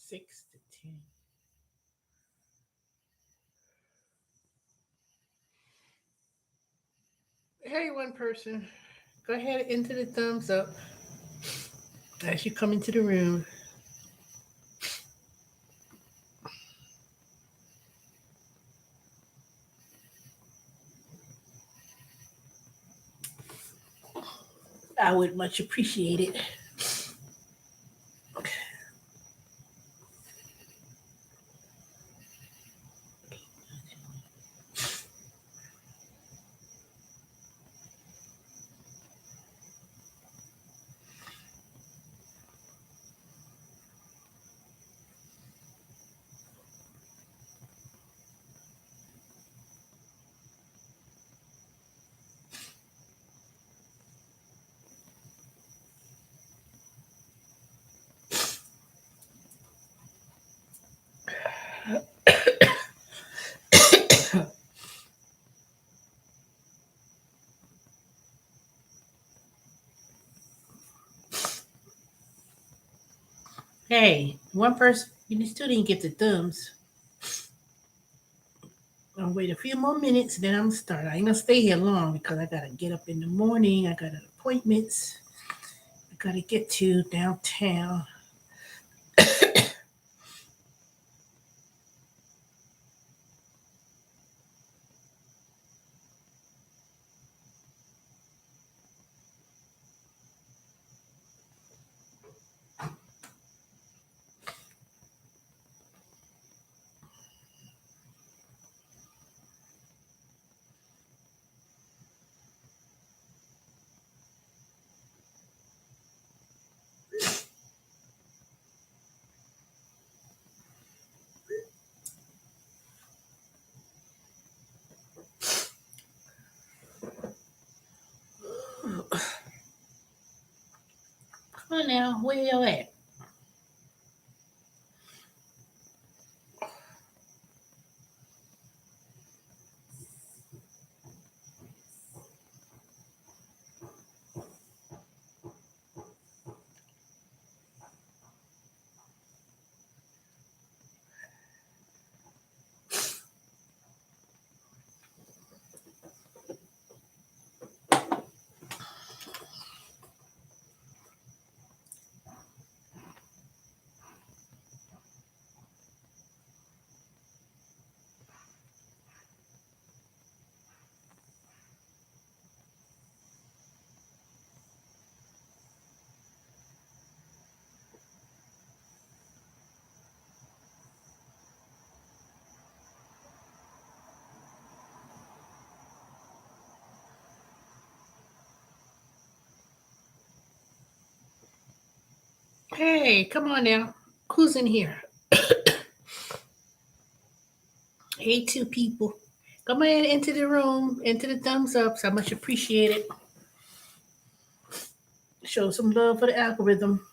6 to 10. Hey, one person, go ahead into the thumbs up as you come into the room. I would much appreciate it. Hey, one person, you still didn't get the thumbs. I'll wait a few more minutes, then I'm gonna start. I ain't gonna stay here long because I gotta get up in the morning. I got appointments I gotta get to downtown. Come on now, where you at? Hey, come on now. Who's in here? Hey, two people. Come on into the room, into the thumbs ups. I much appreciate it. Show some love for the algorithm.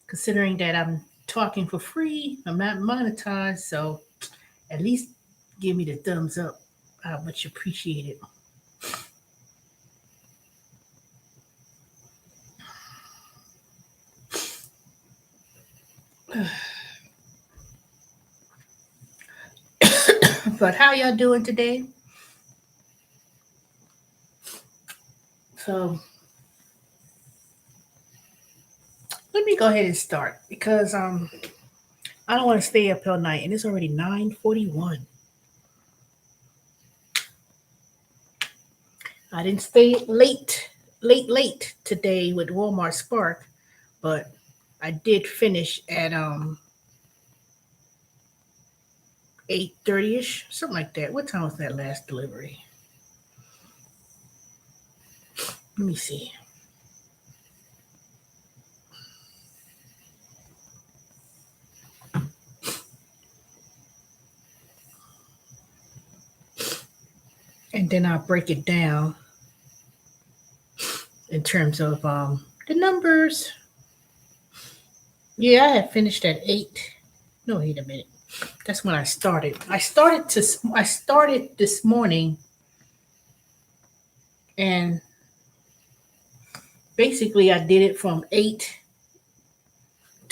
Considering that I'm talking for free, I'm not monetized, so at least give me the thumbs up. I much appreciate it. But how y'all doing today? So let me go ahead and start because I don't want to stay up all night, and it's already 9:41. I didn't stay late today with Walmart Spark, but I did finish at 8:30 ish, something like that. What time was that last delivery? Let me see. And then I'll break it down in terms of the numbers. Yeah, I had finished at 8. No, wait a minute. That's when I started. I started this morning, and basically I did it from 8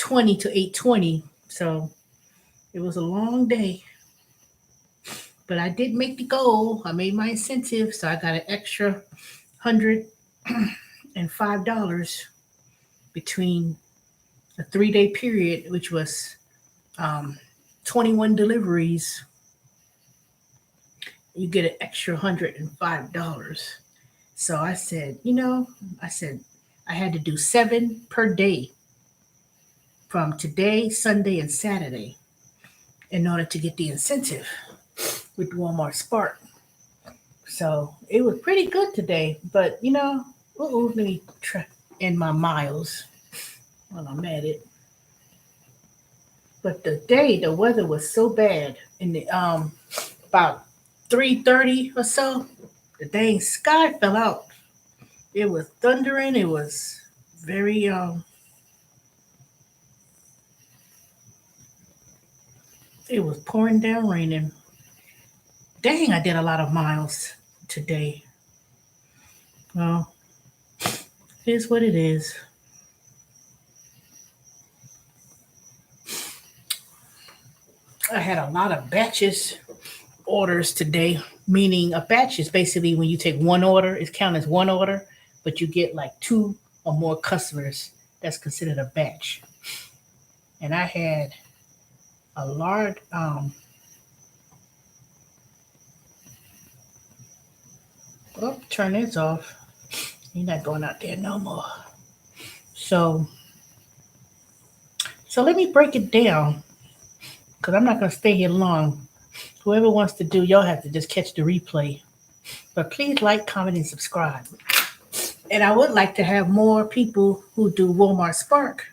8:20 to 8:20. So it was a long day. But I did make the goal. I made my incentive, so I got an extra $105 between a 3 day period, which was um, 21 deliveries. You get an extra $105. So I said, I said I had to do 7 per day from today, Sunday, and Saturday in order to get the incentive with Walmart Spark. So it was pretty good today, but let me try in my miles while I'm at it. But the weather was so bad in the about 3:30 or so, the dang sky fell out. It was thundering. It was very it was pouring down raining. Dang, I did a lot of miles today. Well, it is what it is. I had a lot of batches orders today, meaning a batch is basically when you take one order, it's counted as one order, but you get like two or more customers. That's considered a batch. And I had a large turn this off. You're not going out there no more. So let me break it down because I'm not going to stay here long. Whoever wants to do, y'all have to just catch the replay. But please like, comment, and subscribe. And I would like to have more people who do Walmart Spark.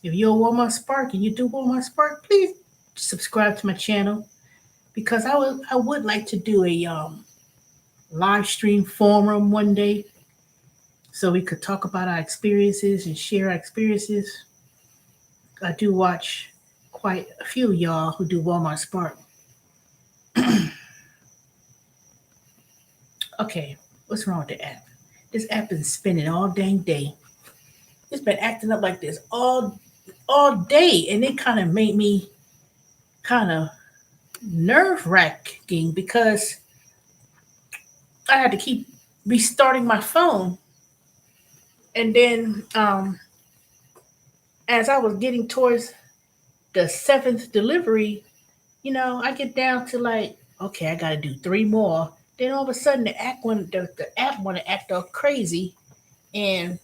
If you're a Walmart Spark and you do Walmart Spark, please subscribe to my channel because I would like to do a live stream forum one day so we could talk about our experiences and share our experiences. I do watch quite a few of y'all who do Walmart Spark. Okay, what's wrong with the app? This app is spinning all dang day. It's been acting up like this all day, and it kind of made me kind of nerve-wracking because I had to keep restarting my phone. And then as I was getting towards the 7th delivery, I get down to like, okay, I got to do 3 more. Then all of a sudden the app want to act all crazy. And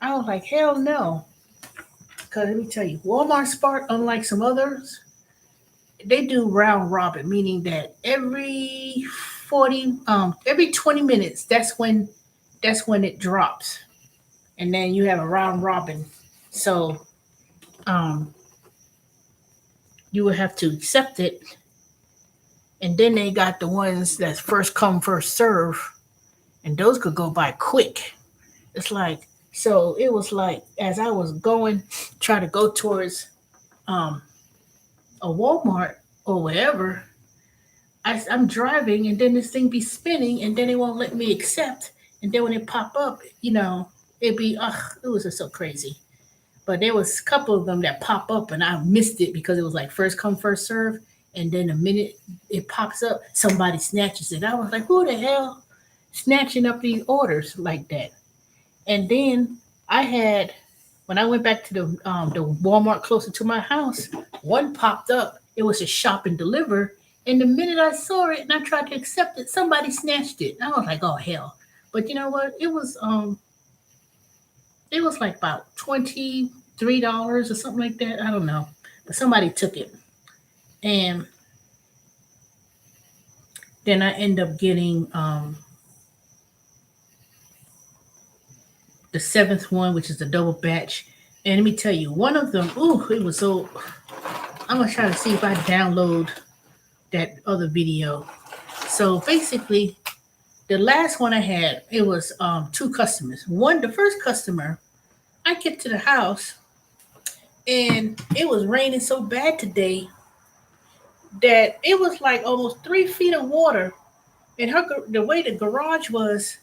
I was like, hell no. Because let me tell you, Walmart Spark, unlike some others, they do round robin, meaning that every 20 minutes, that's when it drops. And then you have a round robin. So you will have to accept it. And then they got the ones that's first come, first serve. And those could go by quick. It's like, so it was like, as I was going, try to go towards a Walmart or whatever, I'm driving and then this thing be spinning and then it won't let me accept. And then when it pop up, it'd be, it was just so crazy. But there was a couple of them that pop up and I missed it because it was like first come, first serve. And then the minute it pops up, somebody snatches it. I was like, who the hell snatching up these orders like that? And then when I went back to the Walmart closer to my house, one popped up. It was a shop and deliver. And the minute I saw it and I tried to accept it, somebody snatched it. I was like, oh hell. But you know what? It was like about $23 or something like that. I don't know. But somebody took it. And then I end up getting the 7th one, which is the double batch. And let me tell you, one of them, it was so. I'm gonna try to see if I download that other video. So basically, the last one I had, it was 2 customers. The first customer, I get to the house, and it was raining so bad today that it was like almost 3 feet of water. And the way the garage was,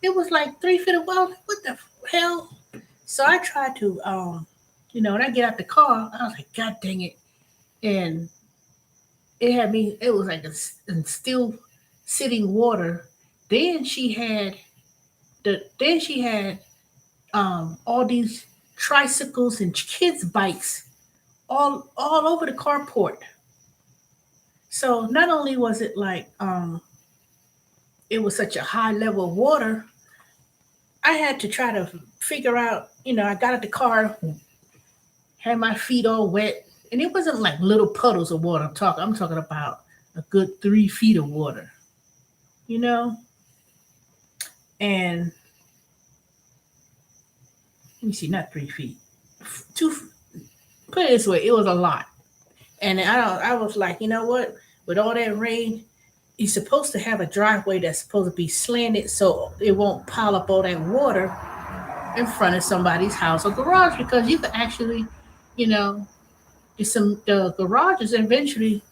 it was like 3 feet of water. What the hell? So I tried to When I get out the car, I was like, God dang it. And it was like a still sitting water. Then she had all these tricycles and kids bikes all over the carport. So not only was it like it was such a high level of water, I had to try to figure out, I got out the car, had my feet all wet, and it wasn't like little puddles of water. I'm talking about a good 3 feet of water, you know. And let me see, not 3 feet, two. Put it this way, it was a lot. And I was like, you know what? With all that rain, you're supposed to have a driveway that's supposed to be slanted so it won't pile up all that water in front of somebody's house or garage, because you could actually, you know, the garages eventually,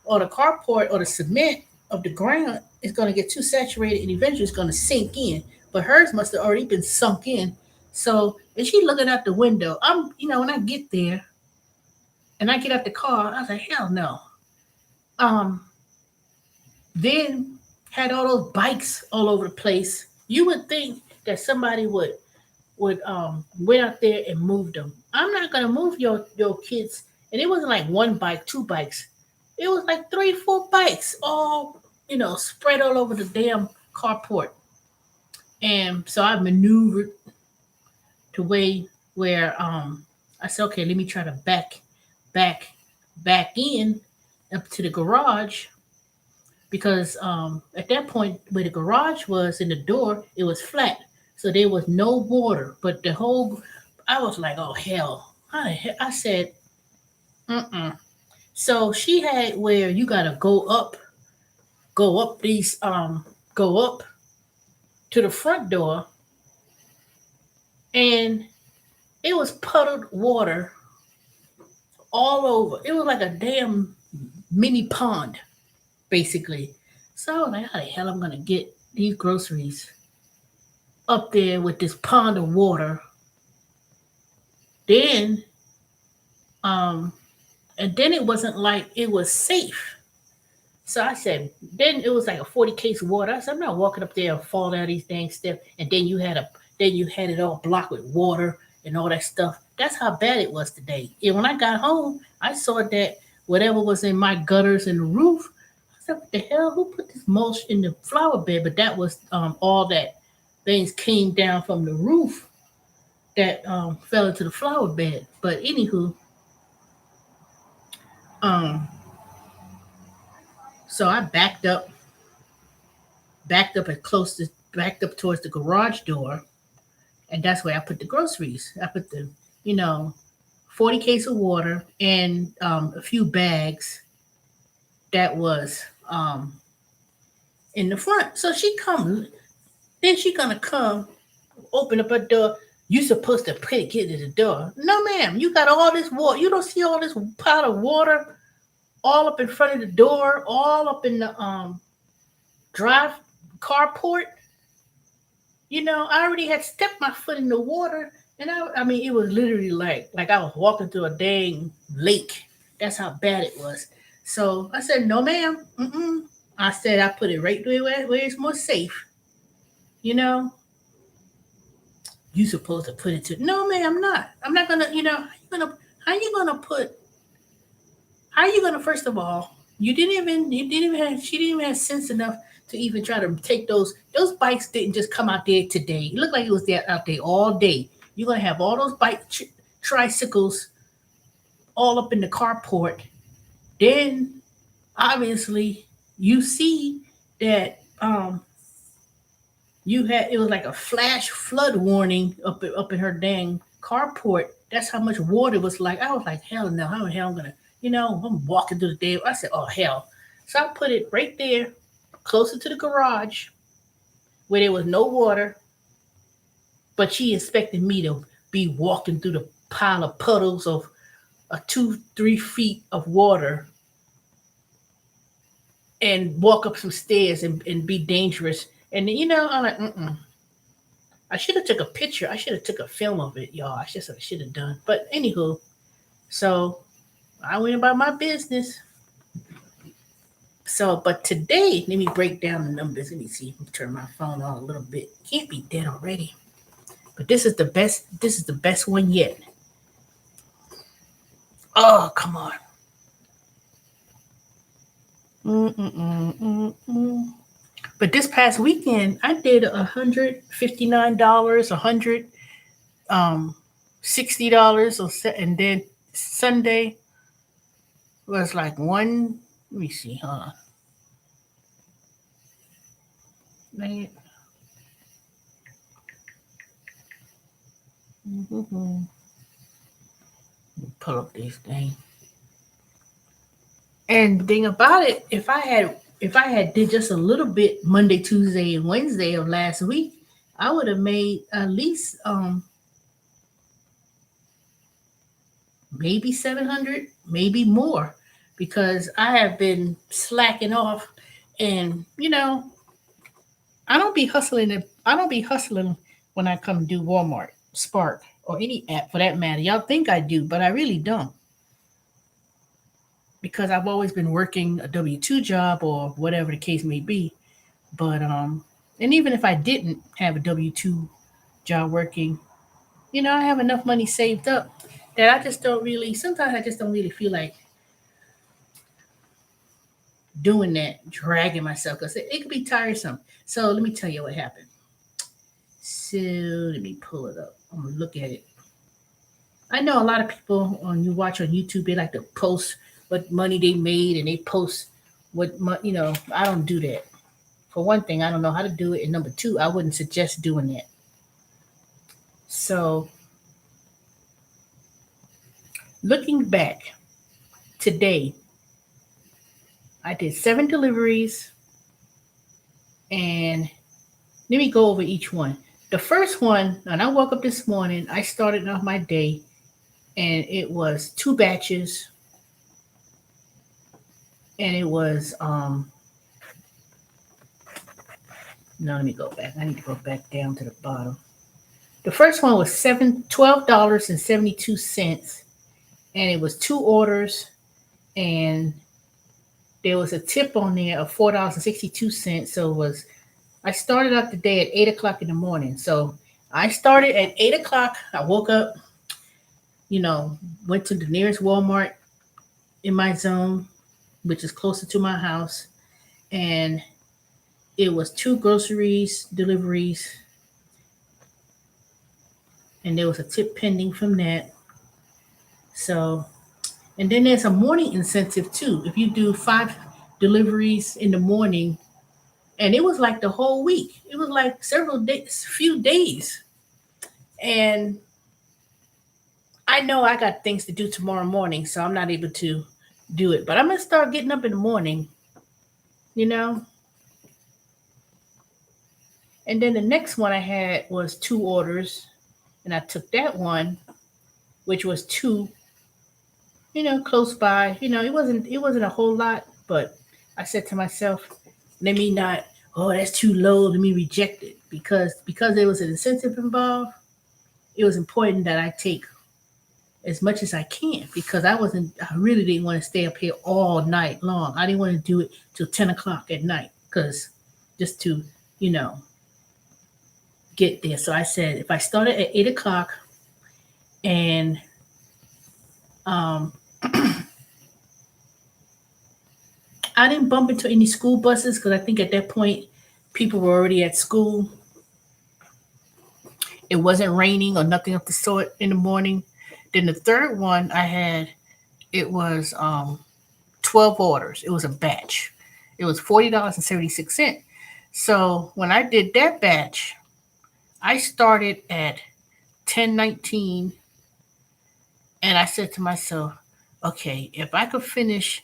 or the carport or the cement of the ground is going to get too saturated and eventually it's going to sink in. But hers must have already been sunk in. So, and she looking out the window. When I get there and I get out the car, I was like, hell no. Um, then had all those bikes all over the place. You would think that somebody would went out there and moved them. I'm not gonna move your kids. And it wasn't like one bike, two bikes. It was like three, four bikes, all spread all over the damn carport. And so I maneuvered to way where I said, okay, let me try to back, back in up to the garage, because at that point where the garage was in the door, it was flat, so there was no water. But the whole, I was like, oh hell! I said, mm-mm. So she had where you gotta go up these, go up to the front door, and it was puddled water all over. It was like a damn mini pond, basically. So I was like, how the hell I'm gonna get these groceries up there with this pond of water? Then, um, and then it wasn't like it was safe. So I said, then it was like a 40 case of water. I said, I'm not walking up there and fall down these dang steps. And then you had it all blocked with water and all that stuff. That's how bad it was today. And when I got home, I saw that whatever was in my gutters and the roof. I said, what the hell? Who put this mulch in the flower bed? But that was all that things came down from the roof that fell into the flower bed. But anywho, um, so I backed up towards the garage door, and that's where I put the groceries. I put the, you know, 40 case of water and a few bags that was in the front. So she comes, then she gonna come, open up a door. You supposed to put it get to the door. No, ma'am. You got all this water. You don't see all this pot of water all up in front of the door, all up in the drive carport. I already had stepped my foot in the water, and I mean, it was literally like I was walking through a dang lake. That's how bad it was. So I said, no, ma'am. Mm-mm. I said, I put it right where it's more safe. You know, you supposed to put it to. No, ma'am, I'm not. I'm not gonna. How you gonna put? How you gonna? First of all, you didn't even have. She didn't even have sense enough to even try to take those bikes didn't just come out there today. It looked like it was there out there all day. You're gonna have all those tricycles all up in the carport. Then obviously you see that you had it was like a flash flood warning up in her dang carport. That's how much water was like. I was like, hell no, how the hell I'm gonna, I'm walking through the day. I said, oh hell. So I put it right there, closer to the garage, where there was no water, but she expected me to be walking through the pile of puddles of 2, 3 feet of water and walk up some stairs and be dangerous. And I'm like, mm-mm. I should have took a picture. I should have took a film of it, y'all. I should have done. But anywho, so I went about my business. So, but today, let me break down the numbers. Let me see. Let me turn my phone on a little bit. Can't be dead already. But this is the best. This is the best one yet. Oh, come on. Mm-mm-mm-mm-mm. But this past weekend, I did $159, um, $60, and then Sunday was like one. Let me see, huh? Man. Mm-hmm. Pull up this thing. And the thing about it, if I had did just a little bit Monday, Tuesday, and Wednesday of last week, I would have made at least maybe 700, maybe more, because I have been slacking off, and I don't be hustling when I come do Walmart, Spark, or any app for that matter. Y'all think I do, but I really don't, because I've always been working a W-2 job or whatever the case may be. But and even if I didn't have a W-2 job working, I have enough money saved up that I just don't really. Sometimes I just don't really feel like doing that, dragging myself, because it could be tiresome. So let me tell you what happened. So let me pull it up. I'm gonna look at it. I know a lot of people on you watch on YouTube, they like to post what money they made, and they post I don't do that. For one thing, I don't know how to do it, and number two, I wouldn't suggest doing that. So looking back today, I did 7 deliveries, and let me go over each one. The first one, when I woke up this morning, I started off my day, and it was 2 batches, and it was no, let me go back. I need to go back down to the bottom. The first one was $12.72, and it was 2 orders, and there was a tip on there of $4.62. So it was I started out the day at 8 o'clock in the morning. So I started at 8 o'clock. I woke up, you know, went to the nearest Walmart in my zone, which is closer to my house, and it was 2 groceries deliveries, and there was a tip pending from that. So, and then there's a morning incentive too. If you do 5 deliveries in the morning, and it was like the whole week. It was like several days, few days, and I know I got things to do tomorrow morning, so I'm not able to do it. But I'm gonna start getting up in the morning, you know. And then the next one I had was 2 orders, and I took that one, which was two, close by. It wasn't a whole lot, but I said to myself, let me not. Oh, that's too low. Let me reject it, because there was an incentive involved. It was important that I take as much as I can, because I really didn't want to stay up here all night long. I didn't want to do it till 10 o'clock at night, because just to, you know, get there. So I said, if I started at 8 o'clock, and um, I didn't bump into any school buses, because I think at that point people were already at school. It wasn't raining or nothing of the sort in the morning. Then the third one I had, it was 12 orders. It was a batch. It was $40.76. So when I did that batch, I started at 10:19, and I said to myself, okay, if I could finish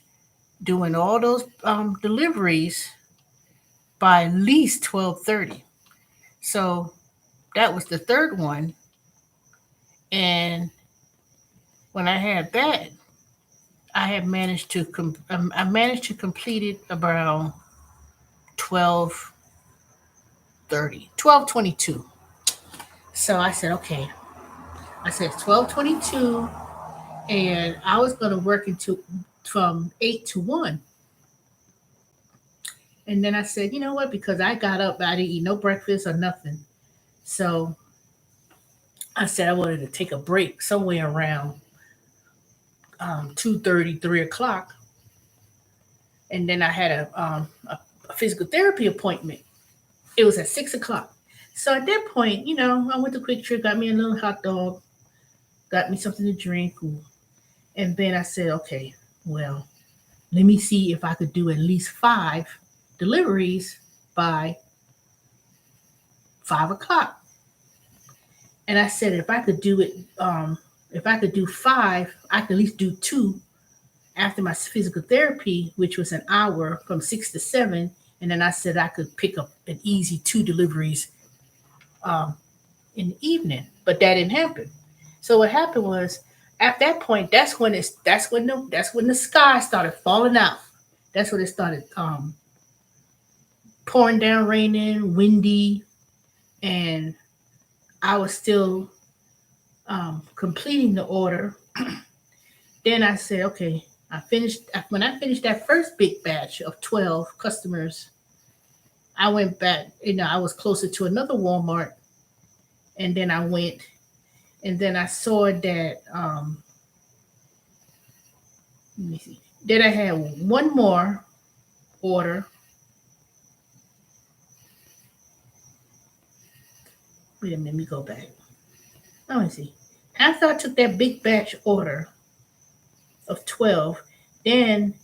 doing all those deliveries by at least 12:30. So that was the third one, and when I had that, I managed to complete it around 12:30, 12:22. So I said, okay. I said 12:22, and I was gonna work into from 8 to 1. And then I said, you know what? Because I got up, I didn't eat no breakfast or nothing. So I said I wanted to take a break somewhere around 2:30, 3 o'clock. And then I had a physical therapy appointment. It was at 6 o'clock. So at that point, I went to Quick Trip, got me a little hot dog, got me something to drink, and then I said, okay, well, let me see if I could do at least 5 deliveries by 5 o'clock. And I said if I could do it, if I could do 5, I could at least do 2 after my physical therapy, which was an hour from 6 to 7. And then I said I could pick up an easy 2 deliveries um, in the evening, but that didn't happen. So what happened was, at that point, that's when the sky started falling out. That's when it started pouring down, raining, windy, and I was still completing the order. Then I said, okay, when I finished that first big batch of 12 customers. I went back. I was closer to another Walmart, and then I went, and then I saw that. Let me see. Then I had one more order. Wait a minute, let me go back. Let me see. After I took that big batch order of 12, then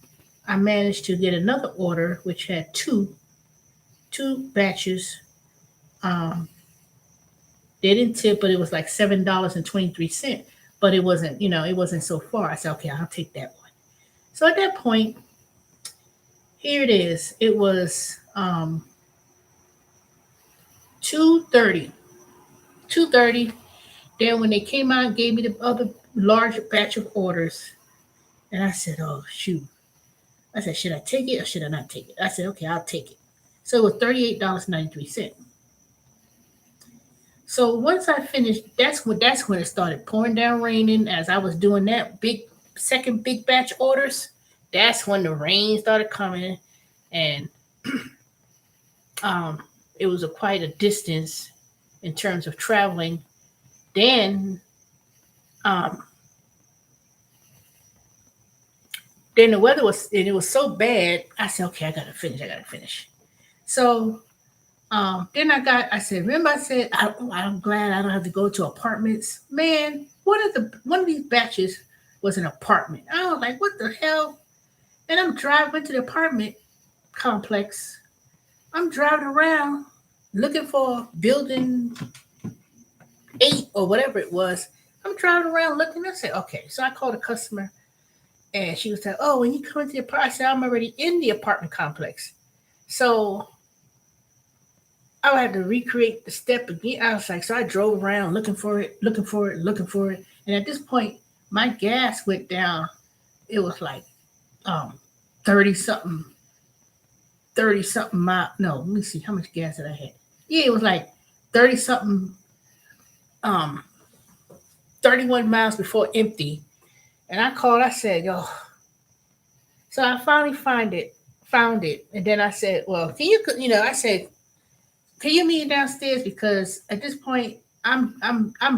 I managed to get another order which had two batches. Um, they didn't tip, but it was like $7.23. But it wasn't so far. I said, okay, I'll take that one. So at that point, here it is. It was 2:30. 2:30. Then when they came out and gave me the other large batch of orders, and I said, oh shoot. I said, should I take it or should I not take it? I said, okay, I'll take it. So it was $38.93. So once I finished, that's when it started pouring down, raining. As I was doing that second big batch orders, that's when the rain started coming, and um, it was quite a distance in terms of traveling. Then, um, then the weather was so bad. I said, okay, I gotta finish. I gotta finish. So then I said, remember I said I'm glad I don't have to go to apartments. Man, one of these batches was an apartment. I was like, what the hell? And I'm driving to the apartment complex. I'm driving around looking for building 8 or whatever it was. I'm driving around looking. I said, okay. So I called a customer, and she was like, oh, when you come into the apartment, I said, I'm already in the apartment complex. So I had to recreate the step again. I was like, so I drove around looking for it, looking for it, looking for it. And at this point, my gas went down. It was like 30 something, 30 something mile. No, let me see how much gas did I have. Yeah, it was like 30 something, um, 31 miles before empty. And I called, I said, yo. So I finally found it. And then I said, well, I said, can you meet me downstairs? Because at this point, I'm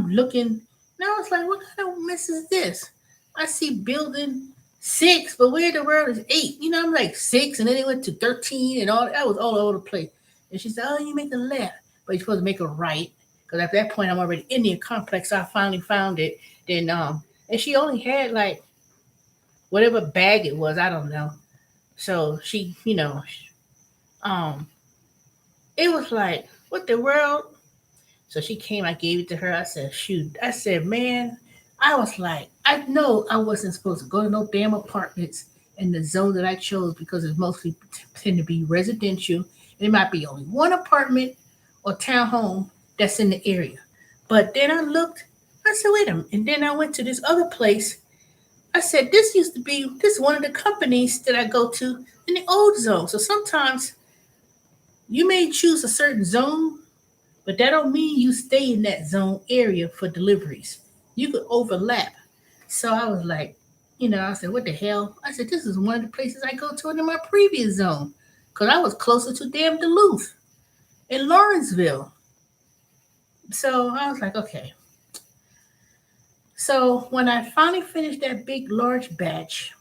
looking. Now it's like, what kind of mess is this? I see building 6, but where in the world is 8? I'm like 6, and then it went to 13, and all that was all over the place. And she said, oh, you make a left, but you're supposed to make a right. Because at that point, I'm already in the complex. So I finally found it. Then and she only had like whatever bag it was. I don't know. So she, um, it was like, what the world? So she came, I gave it to her. I said, shoot. I said, man, I was like, I know I wasn't supposed to go to no damn apartments in the zone that I chose because it's mostly tend to be residential. And it might be only one apartment or townhome that's in the area. But then I looked, I said, wait a minute. And then I went to this other place. I said, this is one of the companies that I go to in the old zone. So sometimes you may choose a certain zone, But that don't mean you stay in that zone area for deliveries. You could overlap. So I was like, I said, what the hell? I said, this is one of the places I go to in my previous zone. Because I was closer to damn Duluth in Lawrenceville. So I was like, okay. So when I finally finished that big, large batch,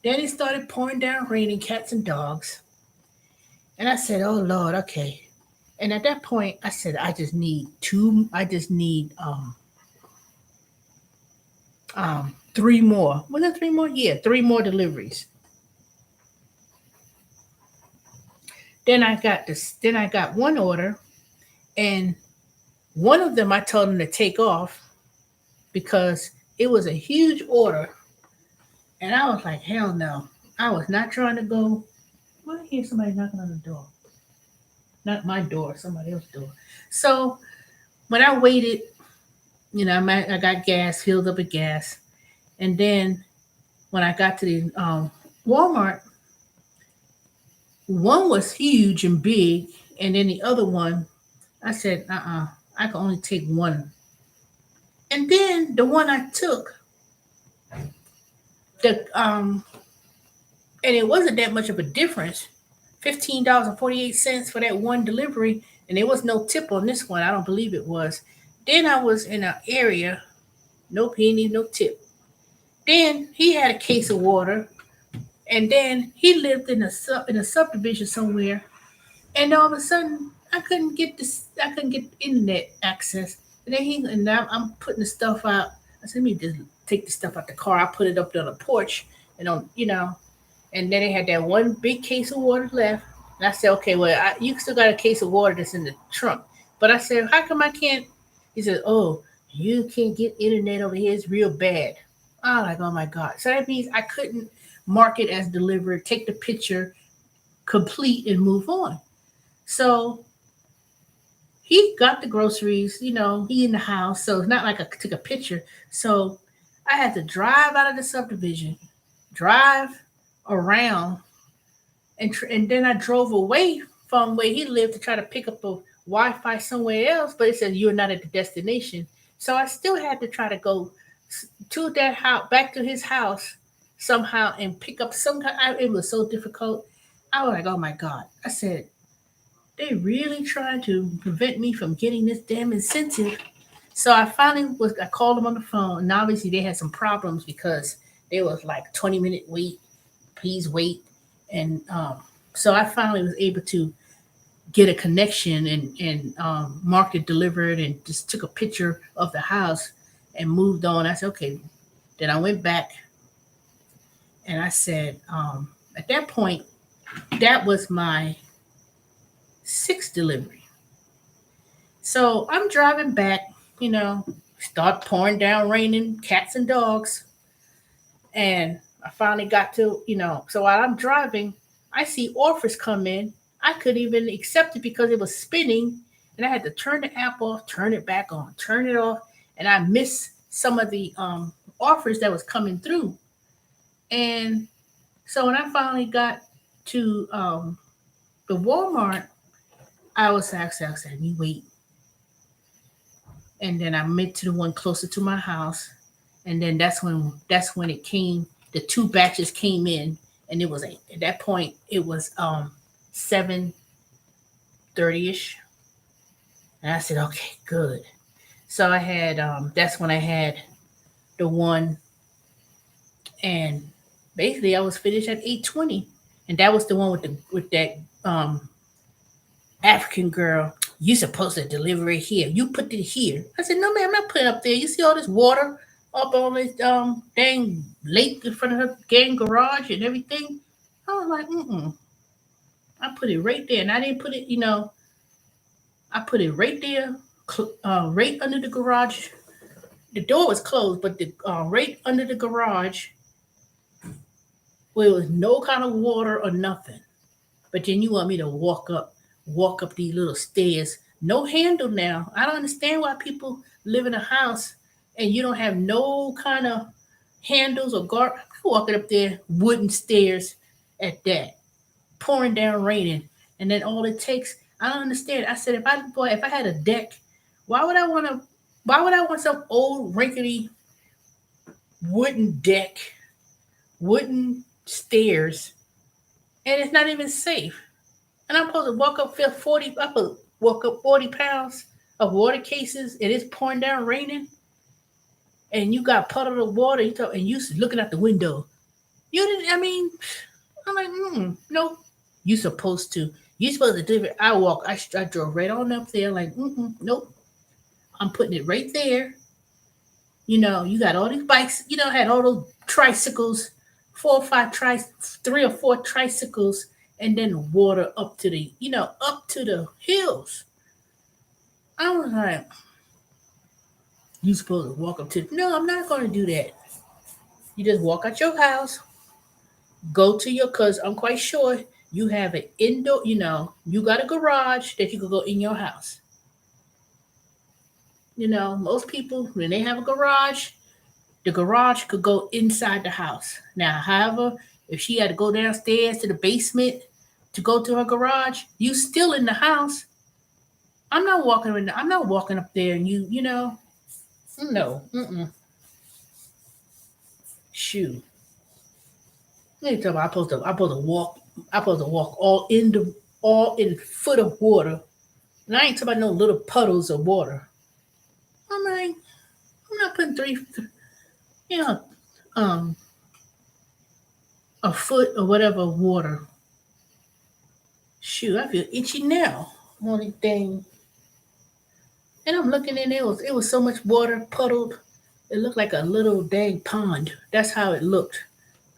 then it started pouring down raining cats and dogs. And I said, oh Lord, okay. And at that point, I said, I just need three more. Was it three more? Yeah, three more deliveries. Then I got one order, and one of them I told them to take off because it was a huge order. And I was like, hell no. I was not trying to go. Well, I hear somebody knocking on the door. Not my door, somebody else's door. So when I waited, I got gas, filled up with gas. And then when I got to the Walmart, one was huge and big. And then the other one, I said, I can only take one. And then the one I took, the and it wasn't that much of a difference. $15.48 for that one delivery, and there was no tip on this one. I don't believe it was. Then I was in an area, no penny, no tip. Then he had a case of water, and then he lived in a subdivision somewhere, and all of a sudden I couldn't get this. I couldn't get internet access. And then I'm putting the stuff out. I said, let me just take the stuff out the car. I put it up there on the porch, and and then they had that one big case of water left. And I said, okay, well, you still got a case of water that's in the trunk. But I said, how come I can't? He said, oh, you can't get internet over here. It's real bad. I'm like, oh my God. So that means I couldn't mark it as delivered, take the picture, complete, and move on. So he got the groceries, he in the house. So it's not like I took a picture. So I had to drive out of the subdivision, drive around, and then I drove away from where he lived to try to pick up a Wi-Fi somewhere else, but it said you're not at the destination. So I still had to try to go to that house, back to his house somehow, and pick up some kind. It was so difficult. I was like, oh my God. I said, they really trying to prevent me from getting this damn incentive. So I called them on the phone, and obviously they had some problems because there was like 20-minute wait, please wait. And so I finally was able to get a connection and marked it delivered and just took a picture of the house and moved on. I said, okay. Then I went back and I said, at that point, that was my sixth delivery. So I'm driving back, start pouring down raining, cats and dogs. And I finally got to, so while I'm driving, I see offers come in. I couldn't even accept it because it was spinning, and I had to turn the app off, turn it back on, turn it off, and I missed some of the offers that was coming through. And so when I finally got to the Walmart, I said, let me wait. And then I went to the one closer to my house, and then that's when it came. The two batches came in, and it was at that point it was 7:30 ish, and I said, okay, good. So I had that's when I had the one, and basically I was finished at 8:20, and that was the one with that African girl. You supposed to deliver it here. You put it here. I said, no, man, I'm not putting it up there. You see all this water up on this dang lake in front of her gang garage and everything. I was like, mm. I put it right there, and I didn't put it. I put it right there, right under the garage. The door was closed, but the right under the garage, where there was no kind of water or nothing. But then you want me to walk up these little stairs, no handle now. I don't understand why people live in a house and you don't have no kind of handles or guard. I'm walking up there, wooden stairs at that, pouring down raining. And then all it takes, I don't understand. I said, if I had a deck, why would I want to? Why would I want some old rickety wooden deck, wooden stairs, and it's not even safe? And I'm supposed to walk up 40. I supposed to walk up 40 pounds of water cases, and it's pouring down, raining, and you got puddle of water. And you looking out the window. You didn't. I mean, I'm like, no. You supposed to. You supposed to do it. I drove right on up there. Like, nope. I'm putting it right there. You got all these bikes. Had all those tricycles, 3 or 4 tricycles, and then water up to the hills. I was like, you supposed to walk up to. No, I'm not going to do that. You just walk out your house, go to cause I'm quite sure you have an indoor, you got a garage that you could go in your house. Most people, when they have a garage, the garage could go inside the house. Now, however, if she had to go downstairs to the basement to go to her garage, you still in the house. I'm not walking up there and no, shoot. Let me tell you, I'm supposed to walk all in foot of water. And I ain't talking about no little puddles of water. I'm like, I'm not putting you know, um, a foot or whatever of water. Shoot, I feel itchy now. Only thing, and I'm looking in there. It was so much water puddled. It looked like a little dang pond. That's how it looked.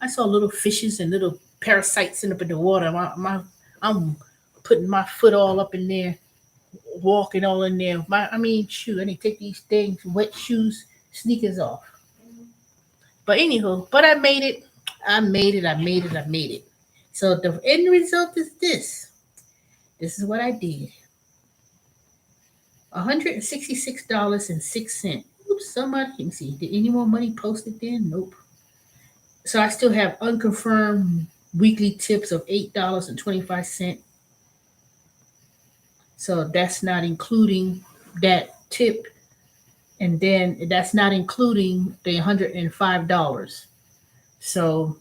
I saw little fishes and little parasites in up in the water. I'm putting my foot all up in there, walking all in there. I mean, shoot, I need to take these things, wet shoes, sneakers off. But anywho, but I made it. I made it. I made it. I made it. So the end result is this. This is what I did. $166.06. Oops, somebody can see. Did any more money posted there? Nope. So I still have unconfirmed weekly tips of $8.25. So that's not including that tip, and then that's not including the $105. So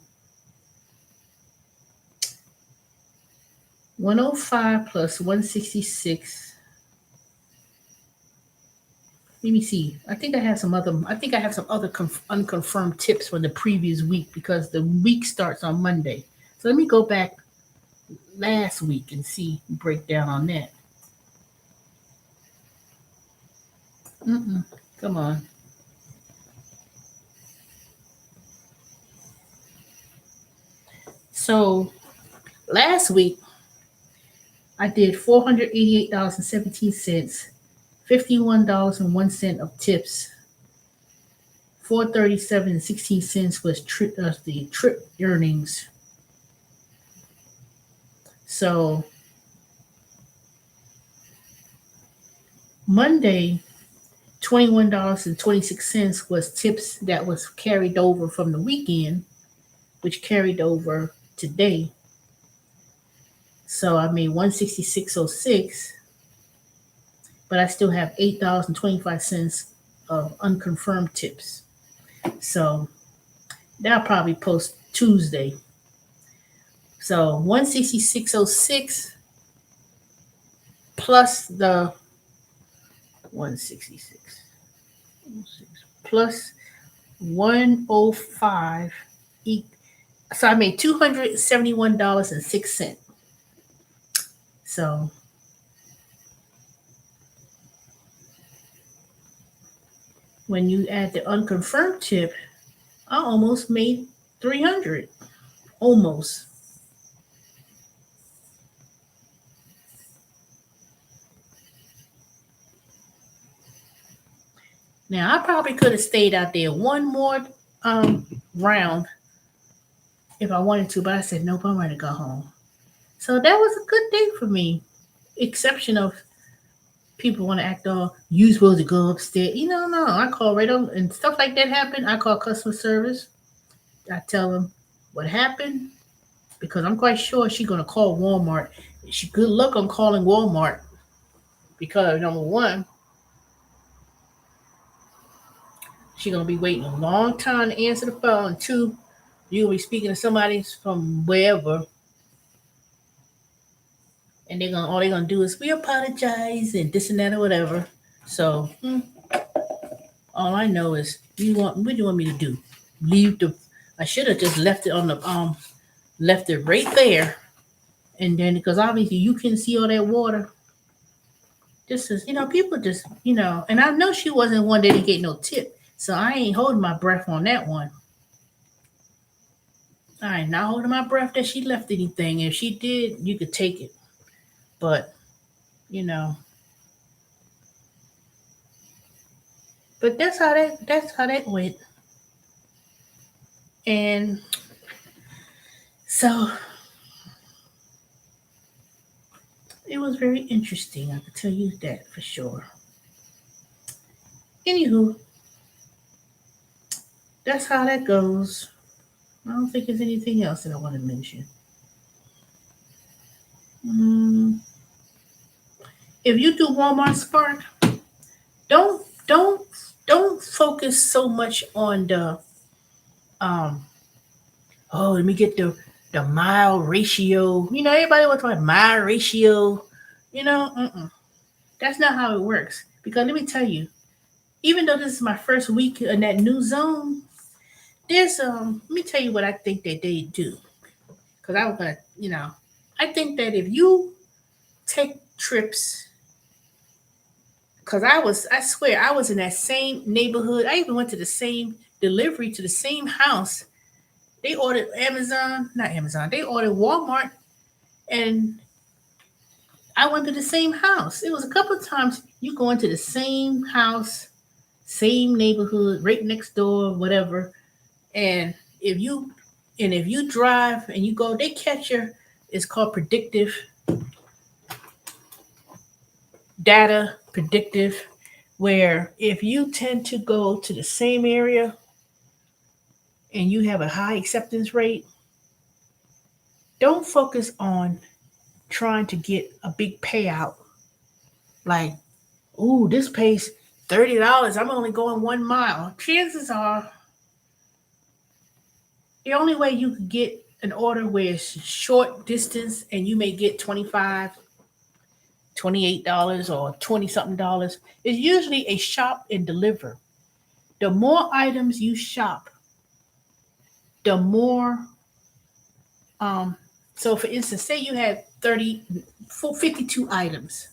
105 plus 166. Let me see. I think I have some other unconfirmed tips from the previous week because the week starts on Monday. So let me go back last week and see breakdown on that. Come on. So last week I did $488.17, $51.01 of tips. 437.16 was the trip earnings. So Monday, $21.26 was tips that was carried over from the weekend, which carried over today. So I made 166.06, but I still have $8.25 of unconfirmed tips. So that'll probably post Tuesday. So 166.06 plus the 166 plus 105. So I made $271.06. So when you add the unconfirmed tip, I almost made 300. Almost. Now I probably could have stayed out there one more round if I wanted to, but I said nope, I'm ready to go home. So that was a good day for me. Exception of people want to act all you supposed to go upstairs. No. I call right on and stuff like that happen. I call customer service. I tell them what happened because I'm quite sure she's gonna call Walmart She good luck on calling Walmart because number one, she's gonna be waiting a long time to answer the phone. Two, you'll be speaking to somebody from wherever, and they're gonna all they're gonna do is we apologize and this and that or whatever. So all I know is what do you want me to do? Leave the I should have just left it on the left it right there, and then because obviously you can see all that water. Just as people just and I know she wasn't one that didn't get no tip, so I ain't holding my breath on that one. I ain't not holding my breath that she left anything. If she did, you could take it, but you know, but that's how that went, and so it was very interesting. I can tell you that for sure. Anywho, that's how that goes. I don't think there's anything else that I want to mention. Mm, if you do Walmart Spark, don't don't don't focus so much on the um. Oh, let me get the mile ratio. Everybody wants my mile ratio. That's not how it works. Because let me tell you, even though this is my first week in that new zone, there's let me tell you what I think that they do. Because I was gonna, I think that if you take trips, because I swear I was in that same neighborhood. I even went to the same delivery to the same house. They ordered Amazon, not Amazon. They ordered Walmart, and I went to the same house. It was a couple of times you go into the same house, same neighborhood, right next door, whatever. And if you if you drive and you go, they catch your. It's called predictive, where if you tend to go to the same area and you have a high acceptance rate, don't focus on trying to get a big payout. Like, ooh, this pays $30. I'm only going 1 mile. Chances are the only way you could get an order where it's short distance and you may get 25, $28 or 20 something dollars is usually a shop and deliver. The more items you shop, the more um so for instance, say you had 52 items.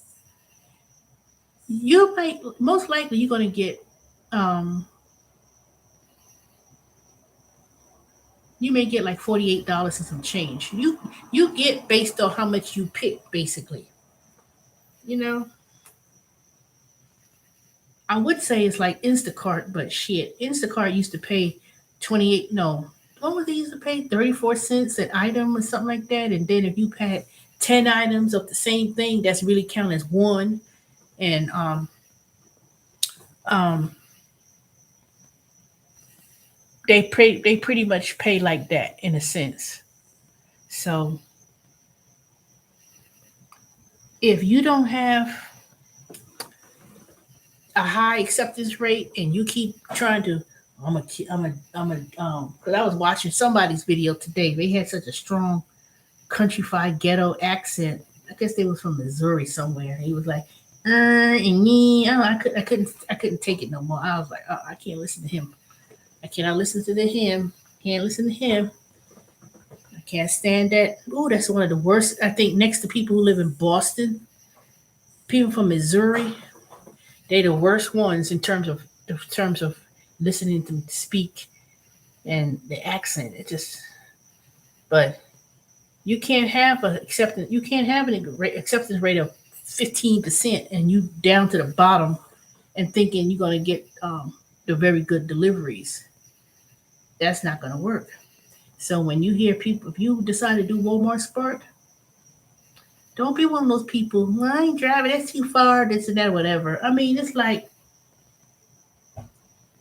You might most likely you're going to get um you may get like $48 and some change. You get based on how much you pick, basically. You know, I would say it's like Instacart, but shit, Instacart used to pay 28. No, what was they used to pay? 34 cents an item or something like that. And then if you had 10 items of the same thing, that's really counted as one. And um, they pretty much pay like that in a sense. So if you don't have a high acceptance rate and you keep trying to because I was watching somebody's video today. They had such a strong countrified ghetto accent. I guess they was from Missouri somewhere. He was like, and me, I couldn't take it no more. I was like, oh, I can't listen to him. I cannot listen to him. Can't listen to him. I can't stand that. Oh, that's one of the worst. I think next to people who live in Boston, people from Missouri, they're the worst ones in terms of listening to speak and the accent. It just, but you can't have a acceptance. You can't have an acceptance rate of 15% and you down to the bottom and thinking you're going to get the very good deliveries. That's not going to work. So when you hear people, if you decide to do Walmart Spark, don't be one of those people. Well, I ain't driving. That's too far. This and that, whatever. I mean, it's like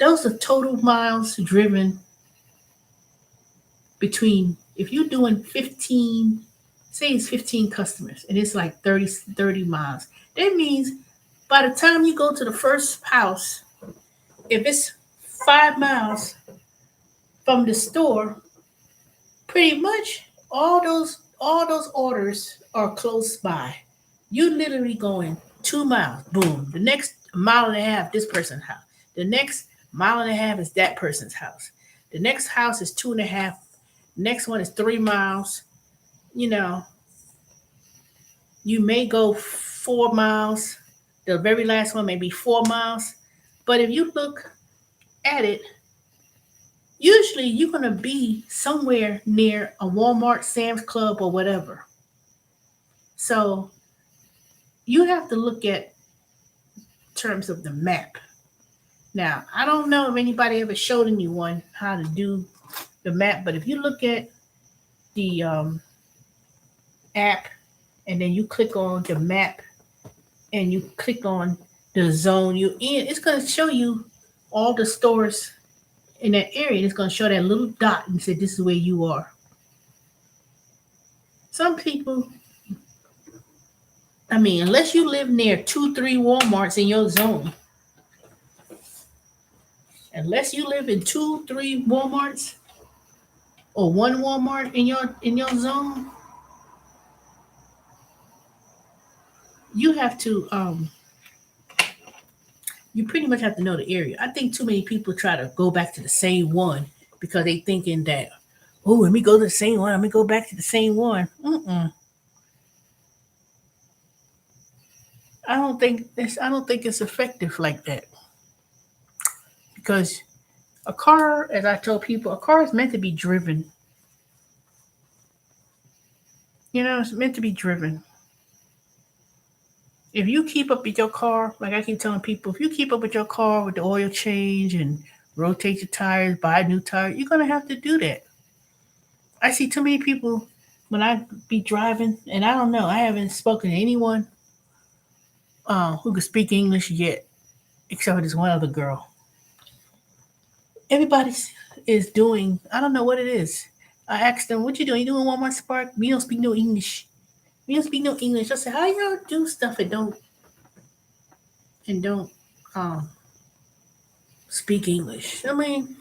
those are total miles driven between. If you're doing 15 say it's 15 customers and it's like 30 miles. That means by the time you go to the first house, if it's 5 miles from the store, pretty much all those orders are close by. You literally going 2 miles, boom. The next mile and a half, this person's house. The next mile and a half is that person's house. The next house is 2.5. Next one is 3 miles. You know, you may go 4 miles. The very last one may be 4 miles. But if you look at it, usually you're going to be somewhere near a Walmart, Sam's Club, or whatever. So you have to look at terms of the map. Now, I don't know if anybody ever showed anyone how to do the map, but if you look at the app and then you click on the map and you click on the zone you in, it's going to show you all the stores in that area. It's going to show that little dot and say this is where you are. Some people, I mean, unless you live near 2, 3 Walmarts in your zone, unless you live in 2, 3 Walmarts or one Walmart in your zone, you have to you pretty much have to know the area. I think too many people try to go back to the same one because they thinking that, oh, let me go to the same one. Let me go back to the same one. I don't think it's effective like that because a car, as I told people, a car is meant to be driven. It's meant to be driven. If you keep up with your car, like I keep telling people, if you keep up with your car with the oil change and rotate your tires, buy a new tire, you're gonna have to do that. I see too many people when I be driving, and I don't know, I haven't spoken to anyone who could speak English yet, except for this one other girl. Everybody is doing, I don't know what it is. I asked them, what you doing? You doing Walmart Spark? We don't speak no English. We don't speak no English. I said, how y'all do stuff and don't um, speak English? I mean,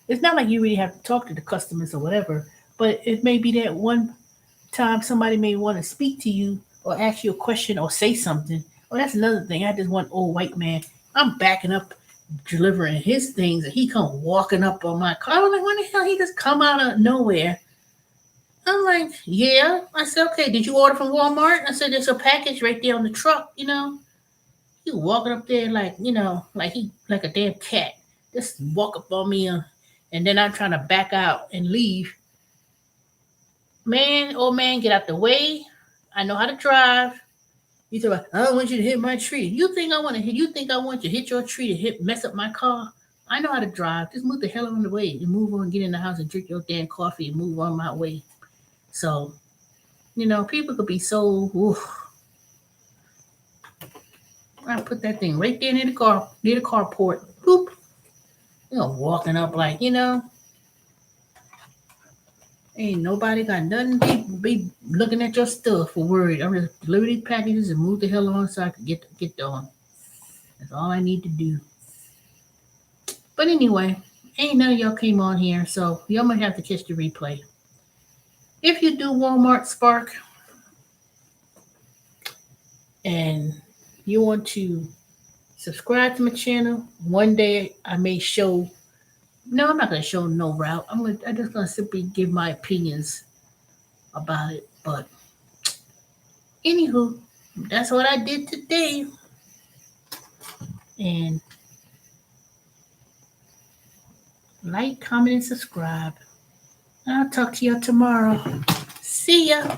it's not like you really have to talk to the customers or whatever, but it may be that one time somebody may want to speak to you or ask you a question or say something. Oh, that's another thing. I had this one old white man. I'm backing up, delivering his things, and he come walking up on my car. I was like, when the hell he just come out of nowhere? I'm like, yeah. I said, okay, did you order from Walmart? I said, there's a package right there on the truck. He walking up there like he like a damn cat. Just walk up on me, and then I'm trying to back out and leave. Man, old man, get out the way. I know how to drive. You talk about, I don't want you to hit my tree. You think I want to hit? You think I want you to hit your tree to mess up my car? I know how to drive. Just move the hell on the way and move on. Get in the house and drink your damn coffee and move on my way. So people could be so. Oof. I put that thing right there near the carport. Boop. Walking up like ain't nobody got nothing. Be looking at your stuff for worried. I'm just deliver these packages and move the hell on so I can get on. That's all I need to do. But anyway, ain't none of y'all came on here, so y'all might have to catch the replay. If you do Walmart Spark and you want to subscribe to my channel, one day I may show. No, I'm not gonna show no route. I'm just gonna simply give my opinions about it. But anywho, that's what I did today. And like, comment, and subscribe. I'll talk to you tomorrow. See ya.